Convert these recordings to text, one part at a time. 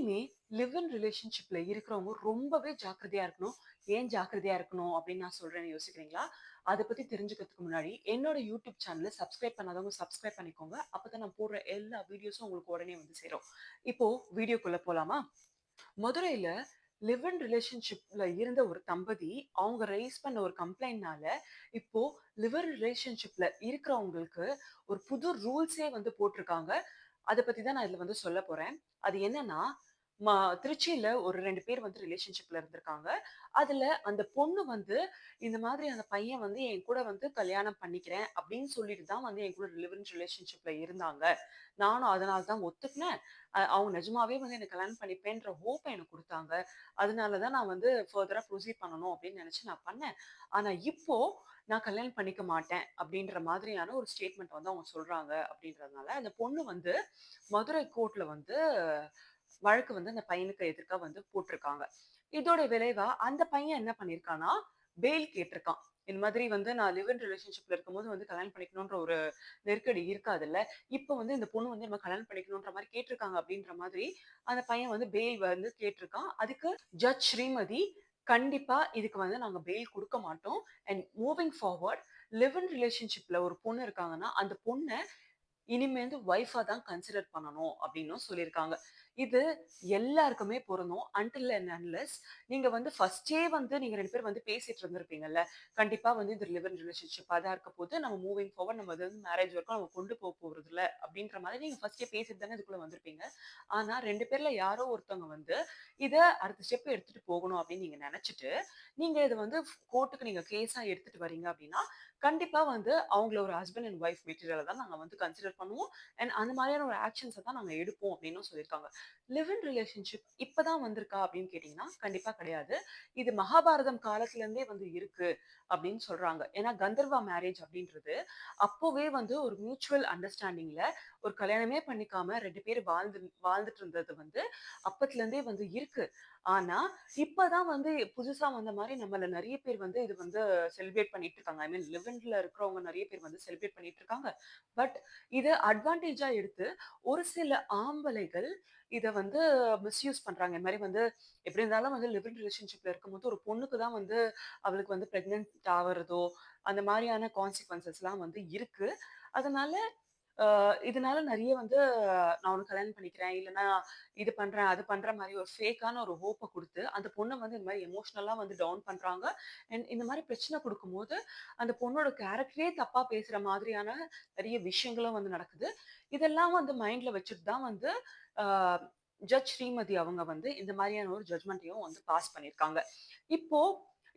எப்பயுமே live in ரிலேஷன்ஷிப்ல இருக்கிறவங்க ரொம்பவே ஜாக்கிரதையா இருக்கணும். ஏன் ஜாக்கிரதையா இருக்கணும் அப்படின்னு நான் சொல்றேன்னு யோசிக்கிறீங்களா? அத பத்தி தெரிஞ்சுக்கிறதுக்கு முன்னாடி என்னோட யூடியூப் சேனல சப்ஸ்கிரைப் பண்ணாதவங்க சப்ஸ்கிரைப் பண்ணிக்கோங்க. அப்பதான் நான் போடுற எல்லா வீடியோஸும் உங்களுக்கு உடனே வந்து சேரும். இப்போ வீடியோக்குள்ள போலாமா? மதுரையில லிவ் இன் ரிலேஷன்ஷிப்ல இருந்த ஒரு தம்பதி, அவங்க ரைஸ் பண்ண ஒரு கம்ப்ளைண்ட்னால, இப்போ லிவ் இன் ரிலேஷன்ஷிப்ல இருக்கிறவங்களுக்கு ஒரு புது ரூல்ஸே வந்து போட்டிருக்காங்க. அத பத்தி தான் நான் இதுல வந்து சொல்லப் போறேன். அது என்னன்னா, ம திருச்சியில ஒரு 2 பேர் வந்து ரிலேஷன்ஷிப்ல இருந்திருக்காங்க. அதுல அந்த பொண்ணு வந்து, இந்த மாதிரி அந்த பையன் வந்து என் கூட வந்து கல்யாணம் பண்ணிக்கிறேன் அப்படின்னு சொல்லிட்டு தான் வந்து என் கூட லிவ் இன் ரிலேஷன்ஷிப்ல இருந்தாங்க. நானும் அதனால தான் ஒத்துக்கினேன். அவங்க நிஜமாவே வந்து என்ன கல்யாணம் பண்ணிப்பேன்ற ஹோப்ப எனக்கு குடுத்தாங்க. அதனால தான் நான் வந்து ஃபர்தரா ப்ரொசீட் பண்ணணும் அப்படின்னு நினைச்சு நான் பண்ணேன். ஆனா இப்போ நான் கல்யாணம் பண்ணிக்க மாட்டேன் அப்படின்ற மாதிரியான ஒரு ஸ்டேட்மெண்ட் வந்து அவங்க சொல்றாங்க அப்படின்றதுனால, அந்த பொண்ணு வந்து மதுரை கோர்ட்ல வந்து வழக்கு வந்து அந்த பையனுக்கு எதிர்க்கா வந்து போட்டிருக்காங்க. இதோட விளைவா அந்த பையன் என்ன பண்ணியிருக்கான்னா, பெயில் கேட்டிருக்கான். இந்த மாதிரி வந்து நான் லிவ் இன் ரிலேஷன்ஷிப்ல இருக்கும்போது வந்து கல்யாணம் பண்ணிக்கணுன்ற ஒரு நெருக்கடி இருக்காதுல்ல. இப்ப வந்து இந்த பொண்ணு வந்து நம்ம கல்யாணம் பண்ணிக்கணுன்ற மாரி கேட்டிருக்காங்க அப்படின்ற மாதிரி, அந்த பையன் வந்து பெயில் வந்து கேட்டிருக்கான். அதுக்கு ஜட்ஜ் ஸ்ரீமதி, கண்டிப்பா இதுக்கு வந்து நாங்க பெயில் குடுக்க மாட்டோம். And moving forward live in ரிலேஷன்ஷிப்ல ஒரு பொண்ணு இருக்காங்கன்னா, அந்த பொண்ண இனிமேந்து ஒய்ஃபா தான் கன்சிடர் பண்ணணும் அப்படின்னும் சொல்லியிருக்காங்க. இது எல்லாருக்குமே பொருந்தும். அன்டில் அண்ட் அன்லெஸ் நீங்க வந்து ஃபர்ஸ்ட்டே வந்து நீங்க 2 பேரும் வந்து பேசிட்டு இருந்திருப்பீங்கல்ல. கண்டிப்பா வந்து இது லிவ் இன் ரிலேஷன்ஷிப்பா தான் இருக்க போது. நம்ம மூவிங் ஃபார்வர்ட் நம்ம இது வந்து மேரேஜ் வரைக்கும் நம்ம கொண்டு போறதில்ல அப்படின்ற மாதிரி நீங்க ஃபர்ஸ்ட்டே பேசிட்டு தானே இதுக்குள்ள வந்திருப்பீங்க. ஆனா 2 பேர்ல யாரோ ஒருத்தவங்க வந்து இத அடுத்த ஸ்டெப் எடுத்துட்டு போகணும் அப்படின்னு நீங்க நெனச்சுட்டு, நீங்க இத வந்து கோர்ட்க்கு நீங்க கேஸா எடுத்துட்டு வரீங்க அப்படின்னா, கண்டிப்பா வந்து அவங்கள ஒரு ஹஸ்பண்ட் அண்ட் ஒய்ஃப் மெட்டீரியலா தான் நாங்க வந்து கன்சிடர் பண்ணுவோம். அண்ட் அந்த மாதிரியான ஒரு ஆக்ஷன்ஸ தான் நாங்க எடுப்போம் அப்டின்னும் சொல்லியிருக்காங்க. லிவ் இன் ரிலேஷன்ஷிப் இப்ப தான் வந்திருக்கா அப்டின்னு கேட்டீங்கன்னா, கண்டிப்பா கிடையாது. இது மகாபாரதம் காலத்துல இருந்தே வந்து இருக்கு அப்டின்னு சொல்றாங்க. ஏன்னா கந்தர்வா மேரேஜ் அப்டின்றது அப்பவே வந்து ஒரு மியூச்சுவல் அண்டர்ஸ்டாண்டிங்ல ஒரு கல்யாணமே பண்ணிக்காம 2 பேர் வாழ்ந்துட்டு இருந்தது வந்து அப்பத்துல இருந்தே வந்து இருக்கு. ஆனா, இப்ப தான் வந்து புதுசா வந்த மாரி நம்மள நெறைய பேர் வந்து இது வந்து செலிப்ரேட் பண்ணிட்டு இருக்காங்க. ஐ மீன் லிவ் இன்ல இருக்கிறவங்க நெறைய பேர் வந்து செலிப்ரேட் பண்ணிட்டு இருக்காங்க. பட் இத அட்வான்டேஜா எடுத்து ஒரு சில ஆம்பளைகள் இத வந்து மிஸ்யூஸ் பண்றாங்க. இந்த மாரி வந்து எப்படி இருந்தாலும் வந்து லிவ் இன் ரிலேஷன்ஷிப்ல இருக்கும்போது ஒரு பொண்ணுக்கு தான் வந்து அவளுக்கு வந்து பிரெக்னன்ட் ஆவறதோ, அந்த மாரியான கான்சிக்வென்சஸ்லாம் வந்து இருக்கு. அதனால இதனால நெறைய வந்து நான் உனக்கு கல்யாணம் பண்ணிக்கிறேன். இல்லன்னா இது பண்றேன், அது பண்ற மாரி ஒரு ஃபேக்கான ஒரு ஹோப்ப குடுத்து, அந்த பொண்ண வந்து இந்த மாரி எமோஷனலா வந்து டவுன் பண்றாங்க. அண்ட் இந்த மாரி பிரச்சனை குடுக்கும்போது, அந்த பொண்ணோட கேரக்டரே தப்பா பேசுற மாதிரியான நெறைய விஷயங்களும் வந்து நடக்குது. இதெல்லாம் வந்து மைண்ட்ல வச்சுட்டு தான் வந்து ஆ ஜட்ஜ் ஸ்ரீமதி அவங்க வந்து இந்த மாரியான ஒரு ஜட்ஜ்மெண்ட்டையும் வந்து பாஸ் பண்ணியிருக்காங்க. இப்போ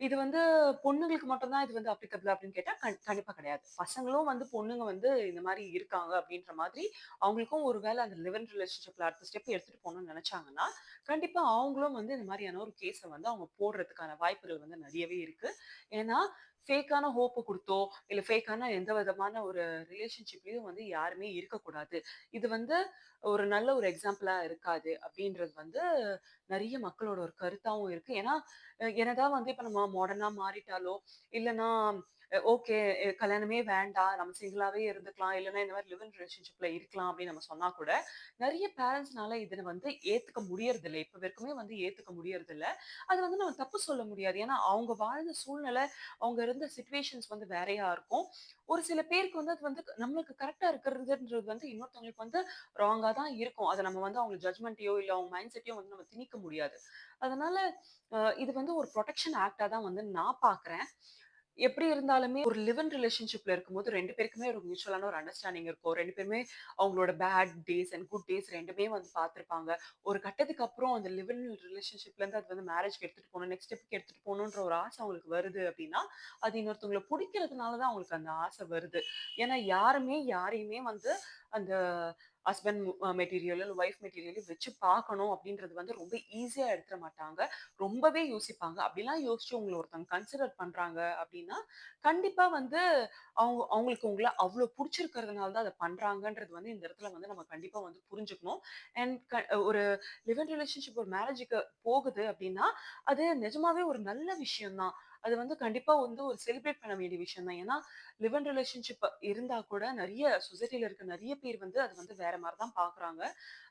இது வந்து பொண்ணுங்களுக்கு மட்டும் தான் இது வந்து அப்ளிகபிள் அப்படின்னு கேட்டா, கண்டிப்பா கிடையாது. பசங்களும் வந்து பொண்ணுங்க வந்து இந்த மாரி இருக்காங்க அப்படின்ற மாதிரி, அவங்களுக்கும் ஒரு வேள அந்த லிவ் இன் ரிலேஷன்ஷிப்ல அடுத்த ஸ்டெப் எடுத்துட்டு போணும்னு நெனச்சாங்கன்னா, கண்டிப்பா அவங்களும் வந்து இந்த மாரியான ஒரு கேஸ வந்து அவங்க போடுறதுக்கான வாய்ப்புகள் வந்து நெறையவே இருக்கு. ஏன்னா, ஃபேக்கான ஹோப்ப குடுத்தோ, இல்ல ஃபேக்கான எந்த விதமான ஒரு ரிலேஷன்ஷிப்லயும் வந்து யாருமே இருக்கக்கூடாது. இது வந்து ஒரு நல்ல ஒரு எக்ஸாம்பிளா இருக்காது அப்படின்றது வந்து நெறைய மக்களோட ஒரு கருத்தாவும் இருக்கு. ஏன்னா, என்னதான் வந்து இப்ப நம்ம மாடர்னா மாறிட்டாலோ, இல்லன்னா ஓகே கல்யாணமே வேண்டாம். நம்ம சிங்கிளாவே இருந்துக்கலாம். இல்லன்னா இந்த மாரி லிவ் இன் ரிலேஷன்ஷிப்ல இருக்கலாம் அப்படின்னு நம்ம சொன்னா கூட, நெறைய பேரண்ட்ஸ்னால இத வந்து ஏத்துக்க முடியறதில்ல. இப்ப வரைக்குமே வந்து ஏத்துக்க முடியறதில்ல. அது வந்து நம்ம தப்பு சொல்ல முடியாது. ஏன்னா, அவங்க வாழ்ந்த சூழ்நிலை, அவங்க இருந்த சிச்சுவேஷன்ஸ் வந்து வேறையா இருக்கும். ஒரு சில பேருக்கு வந்து அது வந்து நம்மளுக்கு கரெக்ட்டா இருக்கிறதுன்றது வந்து இன்னொருத்தவங்களுக்கு வந்து ராங்கா தான் இருக்கும். அத நம்ம வந்து அவங்க ஜட்ஜ்மென்ட்டையோ, இல்ல அவங்க மைண்ட் செட்டையோ வந்து நம்ம திணிக்க முடியாது. அதனால இது வந்து ஒரு புரொடெக்ஷன் ஆக்ட்டா தான் வந்து நான் பார்க்குறேன். எப்படி இருந்தாலுமே ஒரு லிவ் இன் ரிலேஷன்ஷிப்ல இருக்கும்போது 2 பேருக்குமே ஒரு மியூச்சுவலான ஒரு அண்டர்ஸ்டாண்டிங் இருக்கும். 2 பேருமே அவங்களோட bad days and good days 2மே வந்து பார்த்திருப்பாங்க. ஒரு கட்டத்துக்கு அப்புறம் அந்த லிவ் இன் ரிலேஷன்ஷிப்ல இருந்து அது வந்து மேரேஜ்க்கு எடுத்துட்டு போணும். நெக்ஸ்ட் ஸ்டெப்க்கு எடுத்துட்டு போணுன்ற ஒரு ஆசை அவங்களுக்கு வருது அப்படின்னா, அது இன்னொருத்தவங்கள புடிக்கிறதுனால தான் அவங்களுக்கு அந்த ஆசை வருது. ஏன்னா யாருமே யாரையுமே வந்து அந்த ஹஸ்பண்ட் மெட்டீரியல் இல்ல வைஃப் மெட்டீரியல் வச்சு பார்க்கணும் அப்படின்றது வந்து ரொம்ப ஈஸியா எடுத்துற மாட்டாங்க. ரொம்பவே யோசிப்பாங்க. அப்படிலாம் யோசிச்சு உங்கள ஒருத்தவங்க கன்சிடர் பண்றாங்க அப்படின்னா, கண்டிப்பா வந்து அவங்களுக்கு உங்கள அவ்ளோ புடிச்சிருக்கிறதுனால தான் அத பண்றாங்கன்றது வந்து இந்த இடத்துல வந்து நம்ம கண்டிப்பா வந்து புரிஞ்சுக்கணும். அண்ட் ஒரு லிவ் இன் ரிலேஷன்ஷிப் ஒரு மேரேஜுக்கு போகுது அப்படின்னா, அது நிஜமாவே ஒரு நல்ல விஷயம் தான். அது வந்து கண்டிப்பா வந்து ஒரு செலிப்ரேட் பண்ண வேண்டிய விஷயம் தான். ஏன்னா, லிவ் இன் ரிலேஷன்ஷிப் இருந்தா கூட நெறைய சொசைட்டில இருக்க நெறைய பேர் வந்து அது வந்து வேற மாரி தான் பார்க்குறாங்க.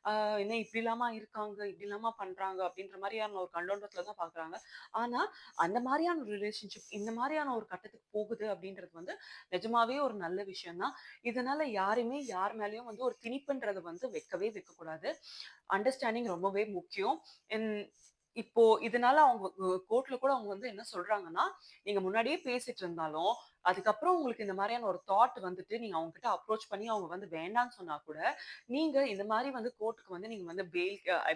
ஆ என்ன இப்படிலாமா இருக்காங்க, இப்படிலாமா பண்றாங்க அப்படின்ற மாரியான ஒரு கண்ணோட்டத்துல தான் பார்க்குறாங்க. ஆனா, அந்த மாரியான ஒரு ரிலேஷன்ஷிப் இந்த மாரியான ஒரு கட்டத்துக்கு போகுது அப்படின்றது வந்து நிஜமாவே ஒரு நல்ல விஷயம் தான். இதனால யாருமே யார் மேலயும் வந்து ஒரு திணிப்புன்றத வந்து வைக்கவே வைக்கக்கூடாது. அண்டர்ஸ்டாண்டிங் ரொம்பவே முக்கியம். என் இப்போ இதனால அவங்க கோர்ட்ல கூட அவங்க வந்து என்ன சொல்றாங்கன்னா, நீங்க முன்னாடியே பேசிட்டு இருந்தாலும், அதுக்கப்புறம் உங்களுக்கு இந்த மாரியான ஒரு தாட் வந்துட்டு, நீங்க அவங்க கிட்ட அப்ரோச் பண்ணி அவங்க வந்து வேண்டான்னு சொன்னா கூட, நீங்க இந்த மாரி வந்து கோர்ட்க்கு வந்து நீங்க வந்து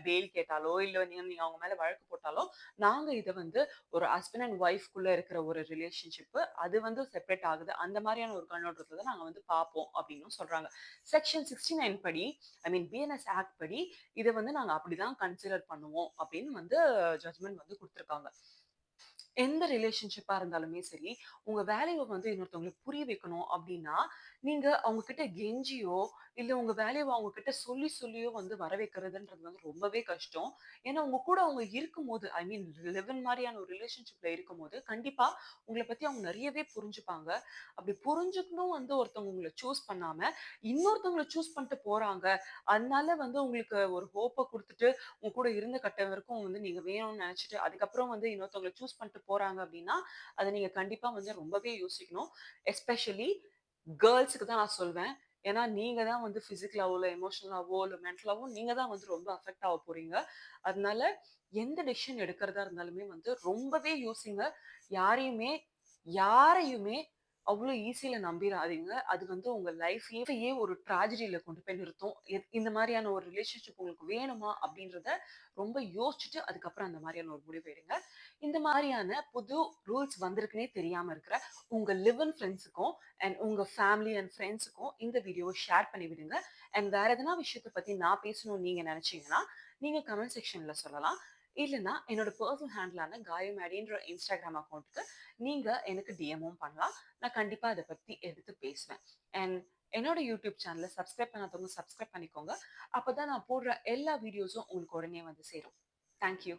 பெயில் கேட்டாலோ, இல்ல நீங்க நீங்க அவங்க மேல வழக்கு போட்டாலோ, நாங்க இத வந்து ஒரு ஹஸ்பண்ட் அண்ட் ஒய்ஃப்குள்ள இருக்கிற ஒரு ரிலேஷன்ஷிப் அது வந்து செப்பரேட் ஆகுது. அந்த மாரியான ஒரு கண்ணோட்டத்துல தான் நாங்க வந்து பார்ப்போம் அப்டின்னும் சொல்றாங்க. செக்ஷன் 69 படி ஐ மீன் பிஎன்எஸ் ஆக்ட் படி இத வந்து நாங்க அப்படிதான் கன்சிடர் பண்ணுவோம் அப்படின்னு வந்து ஜட்ஜ்மென்ட் வந்து குடுத்துருக்காங்க. எந்த ரிலேஷன்ஷிப்பா இருந்தாலுமே சரி, உங்க வேல்யூவ வந்து இன்னொருத்தவங்களுக்கு புரிய வைக்கணும் அப்டின்னா, நீங்க அவங்க கிட்ட கெஞ்சியோ, இல்ல உங்க வேல்யூவ அவங்க கிட்ட சொல்லி சொல்லியோ வந்து வர வைக்கிறதுன்றது வந்து ரொம்பவே கஷ்டம். ஏன்னா, உங்க கூட அவங்க இருக்கும்போது, ஐ மீன் லிவ் இன் மாரியான ஒரு ரிலேஷன்ஷிப்ல இருக்கும்போது, கண்டிப்பா உங்கள பத்தி அவங்க நெறையவே புரிஞ்சுப்பாங்க. அப்டி புரிஞ்சுக்கணும் வந்து ஒருத்தவங்க உங்கள சூஸ் பண்ணாம, இன்னொருத்தவங்கள சூஸ் பண்ணிட்டு போறாங்க. அதனால வந்து உங்களுக்கு ஒரு ஹோப்ப குடுத்துட்டு, உங்க கூட இருந்த கட்டம் வரைக்கும் வந்து நீங்க வேணும்னு நெனச்சுட்டு, அதுக்கப்புறம் வந்து இன்னொருத்தவங்கள சூஸ் பண்ணிட்டு போறாங்க அப்டின்னா, அத நீங்க கண்டிப்பா வந்து ரொம்பவே யோசிக்கணும். எஸ்பெஷலி கேர்ல்ஸ்க்கு தான் நான் சொல்வேன். ஏன்னா, நீங்க தான் வந்து பிசிக்கலாவோ, இல்ல எமோஷனலாவோ, இல்ல மென்டலாவோ நீங்க தான் வந்து ரொம்ப அஃபெக்ட் ஆக போறீங்க. அதனால எந்த டெசிஷன் எடுக்கிறதா இருந்தாலுமே வந்து ரொம்பவே யோசிங்க. யாரையுமே யாரையுமே அவ்ளோ ஈஸில நம்பிராதீங்க. அது வந்து உங்க லைஃபயே ஒரு ட்ராஜடில கொண்டு போய் நிறுத்தும். இந்த மாரியான ஒரு ரிலேஷன்ஷிப் உங்களுக்கு வேணுமா? அப்படின்றத ரொம்ப யோசிச்சுட்டு அதுக்கப்புறம் அந்த மாரியான ஒரு முடிவு எடுங்க. இந்த மாரியான புது ரூல்ஸ் வந்திருக்குன்னே தெரியாம இருக்கிற உங்க லிவ் இன் ஃபிரெண்ட்ஸுக்கும் அண்ட் உங்க ஃபேமிலி அண்ட் ஃபிரெண்ட்ஸுக்கும் இந்த வீடியோவ ஷேர் பண்ணி விடுங்க. அண்ட் வேற எதனா விஷயத்த பத்தி நான் பேசணும்னு நீங்க நெனச்சீங்கன்னா, நீங்க கமெண்ட் செக்ஷன்ல சொல்லலாம். இல்லன்னா என்னோட பெர்சனல் ஹேண்டிலான காயமேடின்ற இன்ஸ்டாகிராம் அக்கவுண்ட்க்கு நீங்க எனக்கு டிஎம்மும் பண்ணலாம். நான் கண்டிப்பா அத பத்தி எடுத்து பேசுவேன். அண்ட் என்னோட யூடியூப் சேனல சப்ஸ்கிரைப் பண்ணாதவங்க சப்ஸ்கிரைப் பண்ணிக்கோங்க. அப்பதான் நான் போடுற எல்லா வீடியோஸும் உங்களுக்கு உடனே வந்து சேரும். Thank you.